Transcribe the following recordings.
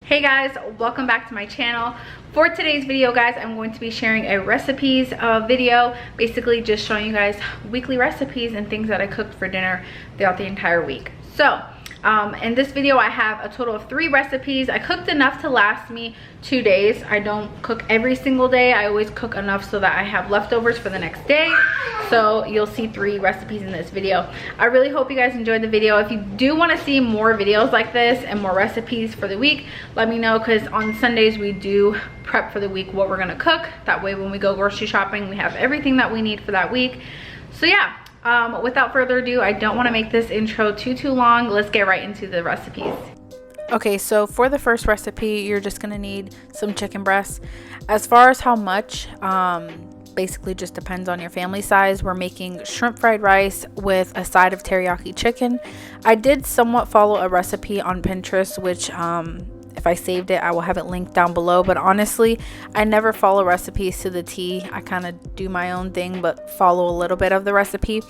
Hey guys, welcome back to my channel. For today's video guys, I'm going to be sharing a recipes video, basically just showing you guys weekly recipes and things that I cooked for dinner throughout the entire week. So in this video I have a total of 3 recipes. I cooked enough to last me 2 days. I don't cook every single day. I always cook enough so that I have leftovers for the next day. So you'll see 3 recipes in this video. I really hope you guys enjoyed the video. If you do want to see more videos like this and more recipes for the week, let me know, because on Sundays we do prep for the week what we're going to cook. That way when we go grocery shopping we have everything that we need for that week. So yeah, without further ado, I don't want to make this intro too long. Let's get right into the recipes. Okay, so for the first recipe, you're just gonna need some chicken breasts. As far as how much, basically just depends on your family size. We're making shrimp fried rice with a side of teriyaki chicken. I did somewhat follow a recipe on Pinterest, which if I saved it, I will have it linked down below. But honestly, I never follow recipes to the T. I kind of do my own thing, but follow a little bit of the recipe.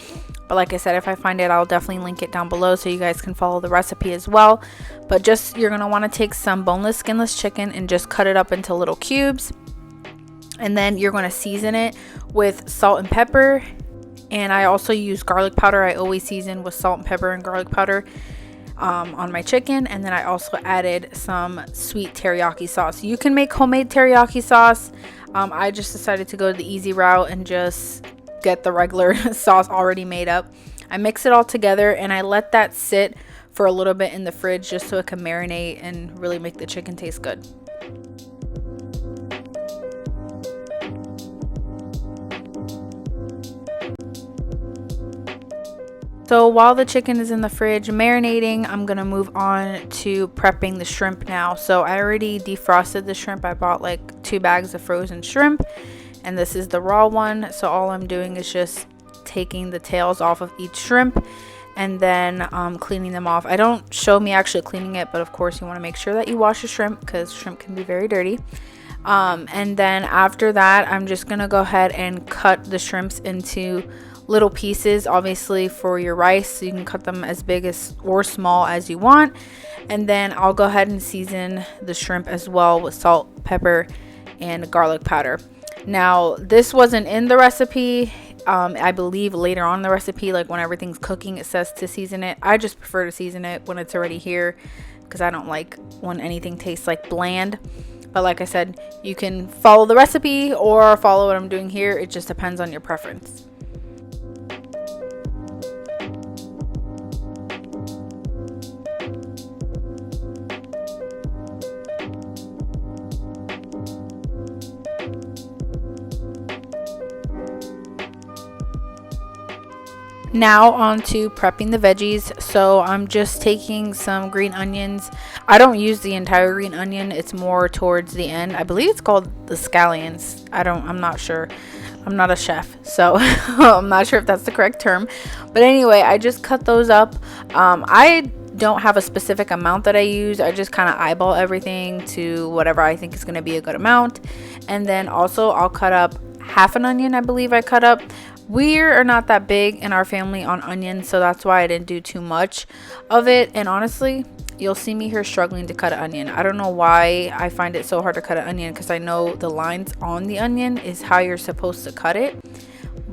But like I said, if I find it, I'll definitely link it down below so you guys can follow the recipe as well. But just, you're going to want to take some boneless, skinless chicken and just cut it up into little cubes. And then you're going to season it with salt and pepper. And I also use garlic powder. I always season with salt and pepper and garlic powder on my chicken. And then I also added some sweet teriyaki sauce. You can make homemade teriyaki sauce. I just decided to go the easy route and just get the regular sauce already made up. I mix it all together and I let that sit for a little bit in the fridge just so it can marinate and really make the chicken taste good. So while the chicken is in the fridge marinating, I'm gonna move on to prepping the shrimp now. So I already defrosted the shrimp. I bought like 2 bags of frozen shrimp, and this is the raw one. So all I'm doing is just taking the tails off of each shrimp and then cleaning them off. I don't show me actually cleaning it, but of course you want to make sure that you wash the shrimp because shrimp can be very dirty. And then after that, I'm just gonna go ahead and cut the shrimps into little pieces, obviously for your rice, so you can cut them as big as or small as you want. And then I'll go ahead and season the shrimp as well with salt, pepper, and garlic powder. Now this wasn't in the recipe. I believe later on in the recipe, like when everything's cooking, it says to season it. I just prefer to season it when it's already here because I don't like when anything tastes like bland. But like I said, you can follow the recipe or follow what I'm doing here. It just depends on your preference. Now on to prepping the veggies. So I'm just taking some green onions. I don't use the entire green onion. It's more towards the end. I believe it's called the scallions. I'm not sure. I'm not a chef, so I'm not sure if that's the correct term. But anyway, I just cut those up. I don't have a specific amount that I use. I just kind of eyeball everything to whatever I think is going to be a good amount. And then also I'll cut up half an onion, I believe I cut up. We are not that big in our family on onions, so that's why I didn't do too much of it. And honestly, you'll see me here struggling to cut an onion. I don't know why I find it so hard to cut an onion, because I know the lines on the onion is how you're supposed to cut it.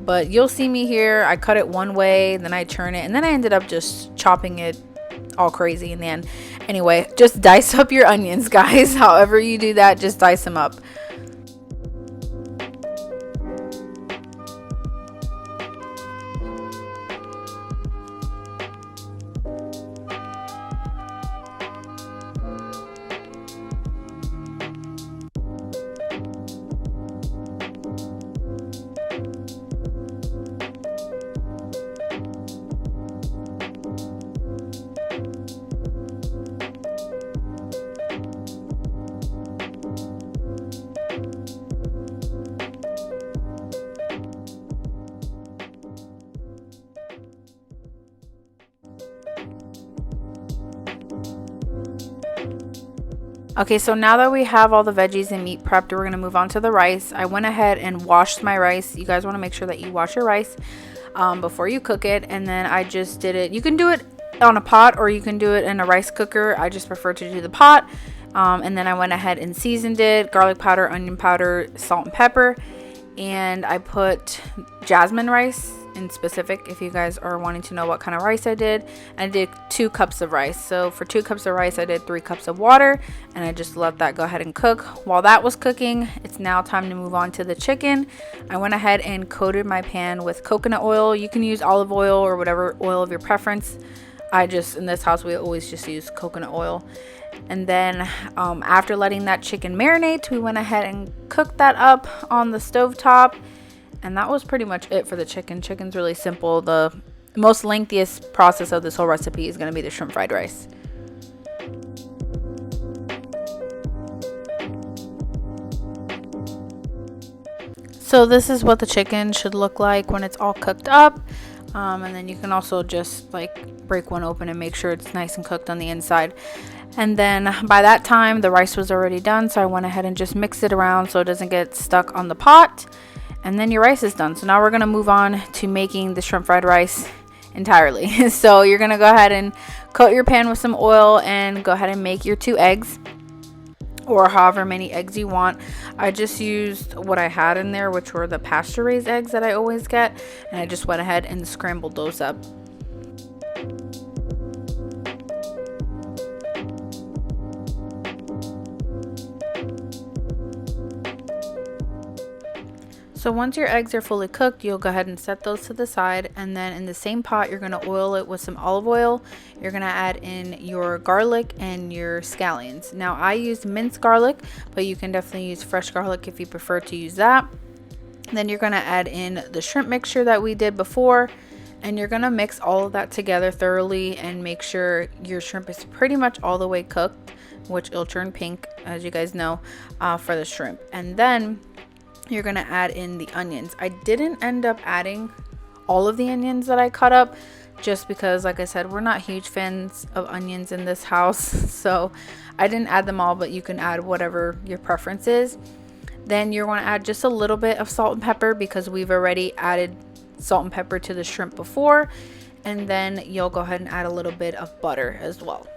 But you'll see me here, I cut it one way, then I turn it, and then I ended up just chopping it all crazy in the end. Anyway, just dice up your onions, guys. However you do that, just dice them up. Okay, so now that we have all the veggies and meat prepped, we're going to move on to the rice. I went ahead and washed my rice. You guys want to make sure that you wash your rice before you cook it. And then I just did it. You can do it on a pot or you can do it in a rice cooker. I just prefer to do the pot. And then I went ahead and seasoned it, garlic powder, onion powder, salt and pepper. And I put jasmine rice in specific, if you guys are wanting to know what kind of rice I did. I did 2 cups of rice. So for 2 cups of rice, I did 3 cups of water, and I just let that go ahead and cook. While that was cooking, it's now time to move on to the chicken. I went ahead and coated my pan with coconut oil. You can use olive oil or whatever oil of your preference. In this house, we always just use coconut oil. And then after letting that chicken marinate, we went ahead and cooked that up on the stovetop. And that was pretty much it for the chicken. Chicken's really simple. The most lengthiest process of this whole recipe is going to be the shrimp fried rice. So this is what the chicken should look like when it's all cooked up. And then you can also just like break one open and make sure it's nice and cooked on the inside. And then by that time, the rice was already done. So I went ahead and just mixed it around so it doesn't get stuck on the pot. And then your rice is done. So now we're going to move on to making the shrimp fried rice entirely. So you're going to go ahead and coat your pan with some oil and go ahead and make your 2 eggs, or however many eggs you want. I just used what I had in there, which were the pasture raised eggs that I always get. And I just went ahead and scrambled those up. So once your eggs are fully cooked, you'll go ahead and set those to the side, and then in the same pot you're going to oil it with some olive oil. You're going to add in your garlic and your scallions. Now I used minced garlic, but you can definitely use fresh garlic if you prefer to use that. Then you're going to add in the shrimp mixture that we did before, and you're going to mix all of that together thoroughly and make sure your shrimp is pretty much all the way cooked, which it'll turn pink, as you guys know, for the shrimp. And then you're going to add in the onions. I didn't end up adding all of the onions that I cut up, just because, like I said, we're not huge fans of onions in this house. So I didn't add them all, but you can add whatever your preference is. Then you're going to add just a little bit of salt and pepper, because we've already added salt and pepper to the shrimp before. And then you'll go ahead and add a little bit of butter as well.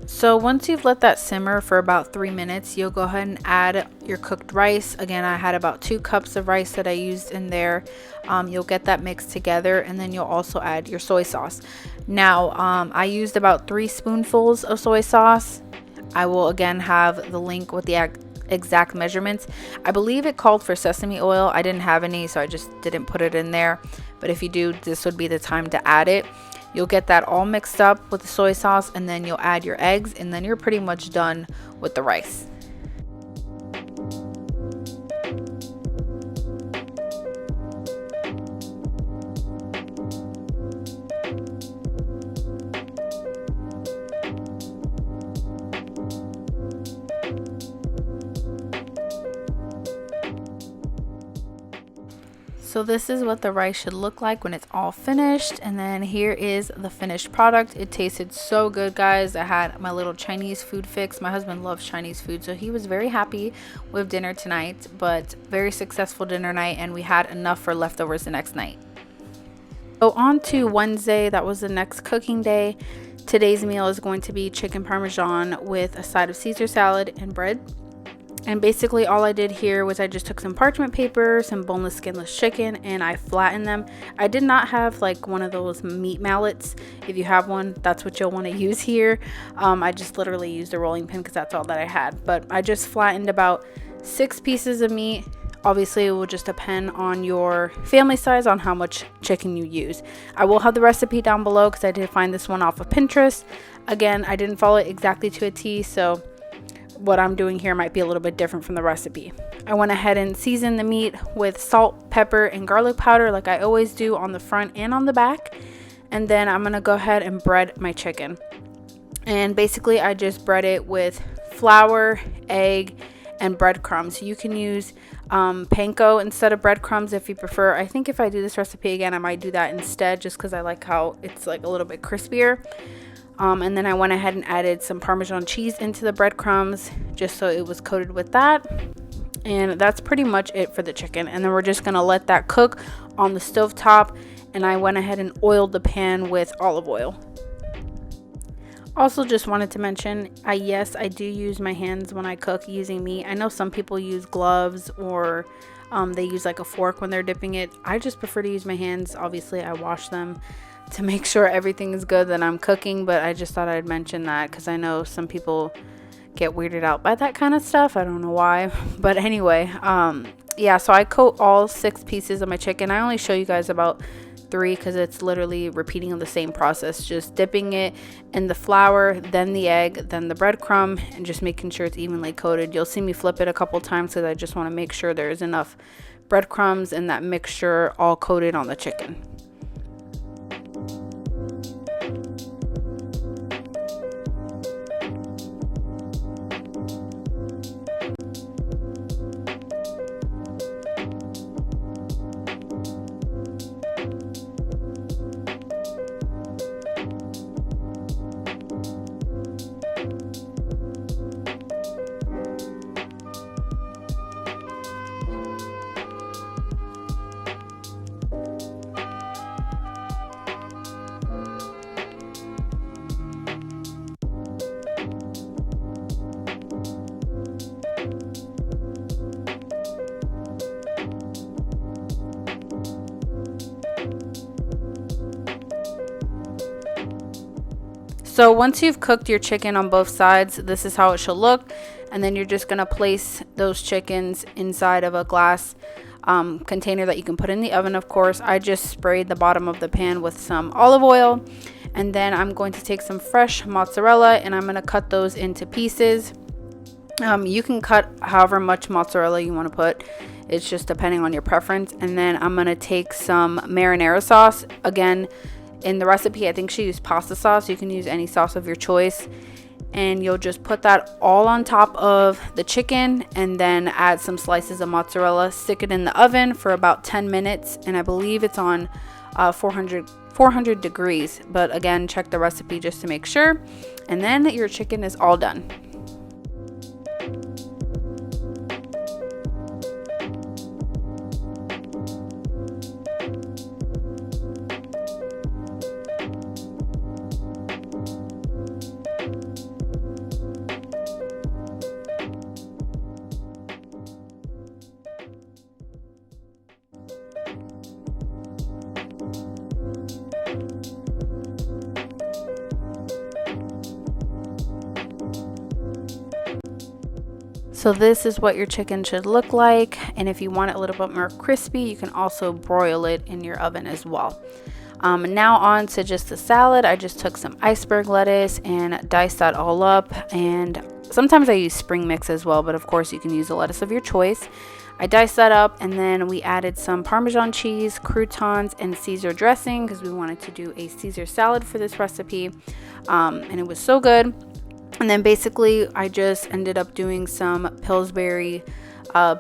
So once you've let that simmer for about 3 minutes, you'll go ahead and add your cooked rice. Again, I had about 2 cups of rice that I used in there. You'll get that mixed together, and then you'll also add your soy sauce. Now, I used about 3 spoonfuls of soy sauce. I will again have the link with the exact measurements. I believe it called for sesame oil. I didn't have any, so I just didn't put it in there. But if you do, this would be the time to add it. You'll get that all mixed up with the soy sauce, and then you'll add your eggs, and then you're pretty much done with the rice. So this is what the rice should look like when it's all finished, and then here is the finished product. It tasted so good, guys. I had my little Chinese food fix. My husband loves Chinese food, so he was very happy with dinner tonight, but very successful dinner night, and we had enough for leftovers the next night. So on to Wednesday, that was the next cooking day. Today's meal is going to be chicken Parmesan with a side of Caesar salad and bread. And basically all I did here was I just took some parchment paper, some boneless skinless chicken, and I flattened them. I did not have like one of those meat mallets. If you have one, that's what you'll want to use here. I just literally used a rolling pin because that's all that I had. But I just flattened about 6 pieces of meat. Obviously it will just depend on your family size on how much chicken you use. I will have the recipe down below because I did find this one off of Pinterest. Again, I didn't follow it exactly to a T, so what I'm doing here might be a little bit different from the recipe. I went ahead and seasoned the meat with salt, pepper, and garlic powder like I always do on the front and on the back. And then I'm gonna go ahead and bread my chicken. And basically I just bread it with flour, egg, and breadcrumbs. You can use panko instead of breadcrumbs if you prefer. I think if I do this recipe again, I might do that instead just because I like how it's like a little bit crispier. And then I went ahead and added some Parmesan cheese into the breadcrumbs just so it was coated with that. And that's pretty much it for the chicken. And then we're just gonna let that cook on the stove top. And I went ahead and oiled the pan with olive oil. Also, just wanted to mention, yes, I do use my hands when I cook using meat. I know some people use gloves or they use like a fork when they're dipping it. I just prefer to use my hands. Obviously, I wash them to make sure everything is good that I'm cooking, but I just thought I'd mention that because I know some people get weirded out by that kind of stuff. I don't know why, but anyway, yeah, so I coat all 6 pieces of my chicken. I only show you guys about 3 because it's literally repeating the same process, just dipping it in the flour, then the egg, then the breadcrumb, and just making sure it's evenly coated. You'll see me flip it a couple times because I just want to make sure there's enough breadcrumbs and that mixture all coated on the chicken. So once you've cooked your chicken on both sides, this is how it should look. And then you're just going to place those chickens inside of a glass container that you can put in the oven, of course. I just sprayed the bottom of the pan with some olive oil. And then I'm going to take some fresh mozzarella and I'm going to cut those into pieces. You can cut however much mozzarella you want to put. It's just depending on your preference. And then I'm going to take some marinara sauce. Again, in the recipe, I think she used pasta sauce. You can use any sauce of your choice. And you'll just put that all on top of the chicken and then add some slices of mozzarella. Stick it in the oven for about 10 minutes. And I believe it's on 400 degrees. But again, check the recipe just to make sure. And then your chicken is all done. So this is what your chicken should look like, and if you want it a little bit more crispy, you can also broil it in your oven as well. Now on to just the salad. I just took some iceberg lettuce and diced that all up, and sometimes I use spring mix as well, but of course you can use the lettuce of your choice. I diced that up, and then we added some Parmesan cheese, croutons, and Caesar dressing because we wanted to do a Caesar salad for this recipe, and it was so good. And then basically I just ended up doing some Pillsbury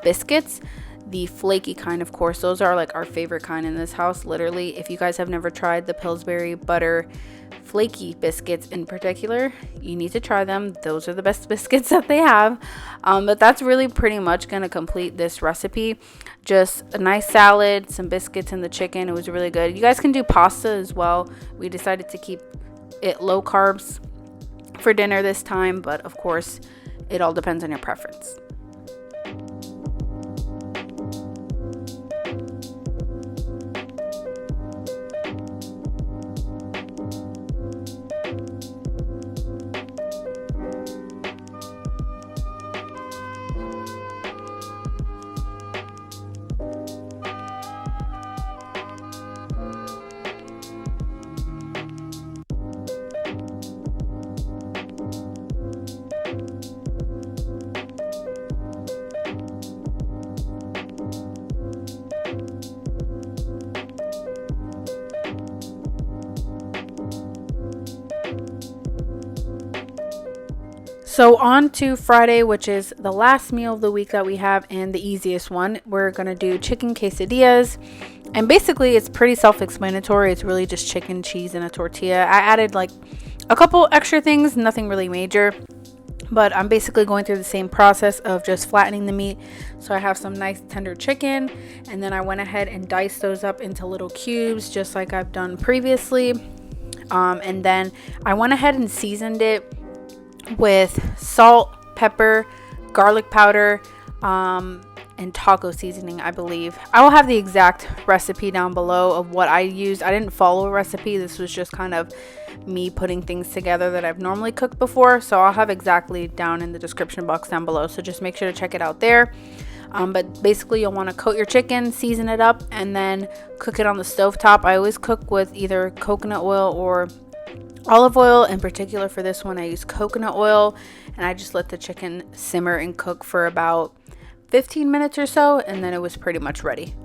biscuits, the flaky kind, of course. Those are like our favorite kind in this house, literally. If you guys have never tried the Pillsbury butter flaky biscuits in particular, you need to try them. Those are the best biscuits that they have. But that's really pretty much going to complete this recipe. Just a nice salad, some biscuits, and the chicken. It was really good. You guys can do pasta as well. We decided to keep it low carbs for dinner this time, but of course it all depends on your preference. So on to Friday, which is the last meal of the week that we have and the easiest one. We're going to do chicken quesadillas. And basically it's pretty self-explanatory. It's really just chicken, cheese, and a tortilla. I added like a couple extra things, nothing really major. But I'm basically going through the same process of just flattening the meat. So I have some nice tender chicken, and then I went ahead and diced those up into little cubes just like I've done previously. And then I went ahead and seasoned it with salt, pepper, garlic powder, and taco seasoning, I believe. I will have the exact recipe down below of what I used. I didn't follow a recipe. This was just kind of me putting things together that I've normally cooked before. So I'll have exactly down in the description box down below. So just make sure to check it out there. But basically you'll want to coat your chicken, season it up, and then cook it on the stovetop. I always cook with either coconut oil or olive oil. In particular for this one, I use coconut oil, and I just let the chicken simmer and cook for about 15 minutes or so, and then it was pretty much ready.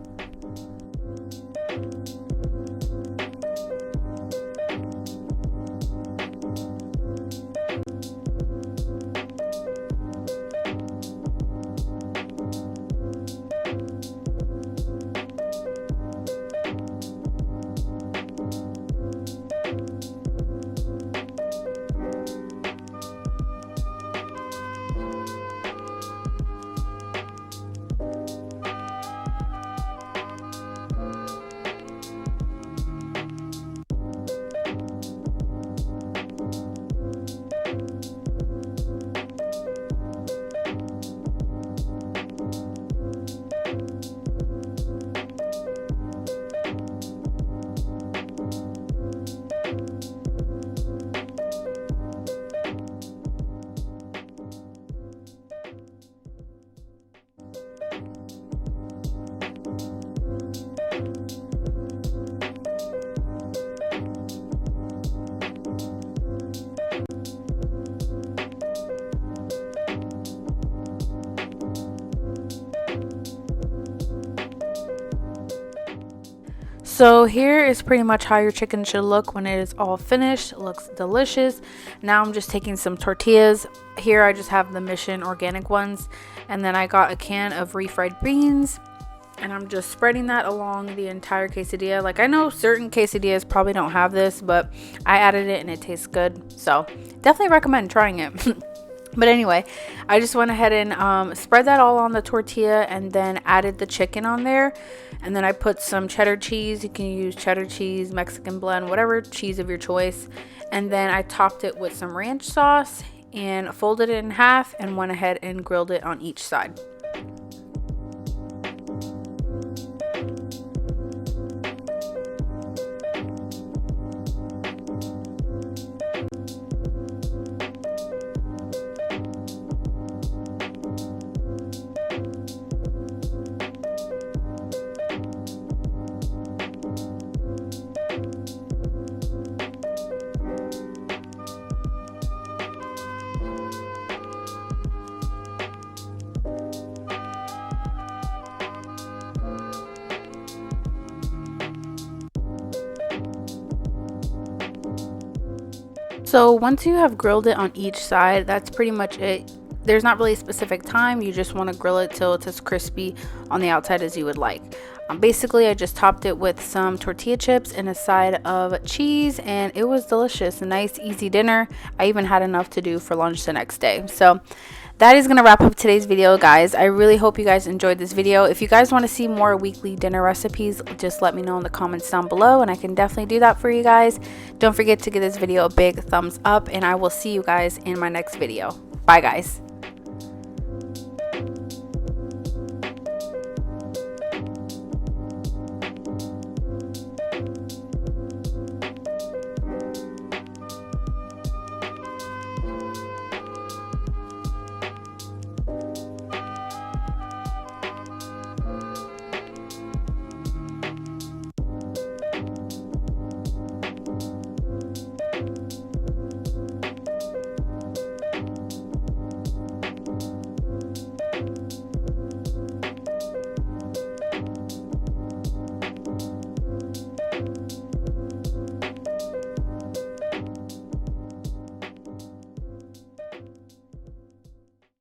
So here is pretty much how your chicken should look when it is all finished. It looks delicious. Now I'm just taking some tortillas. Here I just have the Mission organic ones, and then I got a can of refried beans, and I'm just spreading that along the entire quesadilla. Like, I know certain quesadillas probably don't have this, but I added it and it tastes good, so definitely recommend trying it. But anyway, I just went ahead and spread that all on the tortilla, and then added the chicken on there. And then I put some cheddar cheese. You can use cheddar cheese, Mexican blend, whatever cheese of your choice. And then I topped it with some ranch sauce and folded it in half and went ahead and grilled it on each side. So once you have grilled it on each side, that's pretty much it. There's not really a specific time. You just want to grill it till it's as crispy on the outside as you would like. Basically, I just topped it with some tortilla chips and a side of cheese, and it was delicious. A nice, easy dinner. I even had enough to do for lunch the next day. So that is going to wrap up today's video, guys. I really hope you guys enjoyed this video. If you guys want to see more weekly dinner recipes, just let me know in the comments down below, and I can definitely do that for you guys. Don't forget to give this video a big thumbs up, and I will see you guys in my next video. Bye, guys.